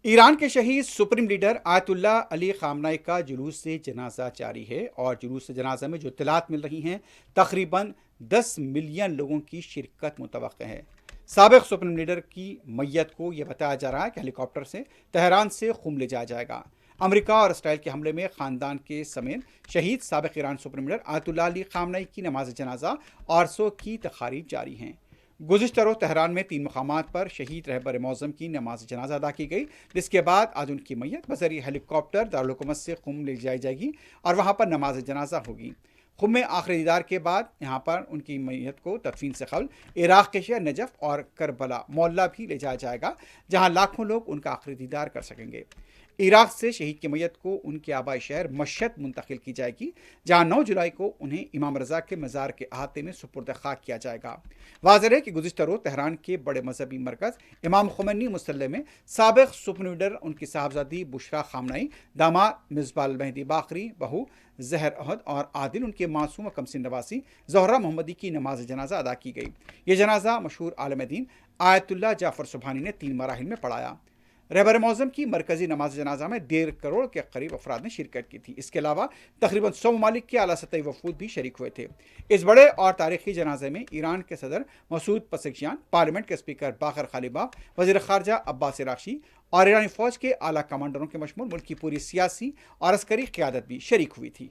ایران کے شہید supreme leader آیت اللہ علی خامنہ کا جلوس سے جنازہ جاری ہے اور جلوس سے جنازہ میں جو اطلاعات مل رہی ہیں تقریباً 10 ملین لوگوں کی شرکت متوقع ہے۔ سابق سپریم لیڈر کی میت کو یہ بتایا جا رہا ہے کہ ہیلی کاپٹر سے تہران سے خم لے جایا جائے گا۔ امریکہ اور اسرائیل کے حملے میں خاندان کے سمیت شہید سابق ایران سپریم لیڈر آیت اللہ علی خامنہ کی نماز جنازہ عرصوں کی تقاریب جاری ہیں۔ گزشتہ روز تہران میں 3 مقامات پر شہید رہبر معظم کی نماز جنازہ ادا کی گئی، جس کے بعد آج ان کی میت بذریعہ ہیلی کاپٹر دارالحکومت سے قم لے جائی جائے گی اور وہاں پر نماز جنازہ ہوگی۔ قم میں آخری دیدار کے بعد یہاں پر ان کی میت کو تدفین سے قبل عراق کے شہر نجف اور کربلا معلّہ بھی لے جایا جائے گا، جہاں لاکھوں لوگ ان کا آخری دیدار کر سکیں گے۔ عراق سے شہید کی میت کو ان کے آبائی شہر مشہد منتقل کی جائے گی، جہاں 9 جولائی کو انہیں امام رضا کے مزار کے احاطے میں سپرد خاک کیا جائے گا۔ واضح ہے کہ گزشتہ روز تہران کے بڑے مذہبی مرکز امام خمینی مسلح میں سابق سپریم لیڈر ان کی صاحبزادی بشرا خامنہ، داماد مصباح المہدی باقری، بہو زہر احد اور عادل ان کے معصوم و کمسن نواسی زہرہ محمدی کی نماز جنازہ ادا کی گئی۔ یہ جنازہ مشہور عالم دین آیت اللہ جعفر سبحانی نے 3 مراحل میں پڑھایا۔ رہبر معظم کی مرکزی نماز جنازہ میں 1.5 کروڑ کے قریب افراد نے شرکت کی تھی۔ اس کے علاوہ تقریباً 100 ممالک کے اعلیٰ سطحی وفود بھی شریک ہوئے تھے۔ اس بڑے اور تاریخی جنازے میں ایران کے صدر مسعود پزشکیان، پارلیمنٹ کے اسپیکر باقر غالیباف، وزیر خارجہ عباس عراقچی اور ایرانی فوج کے اعلیٰ کمانڈروں کے مشمول ملک کی پوری سیاسی اور عسکری قیادت بھی شریک ہوئی تھی۔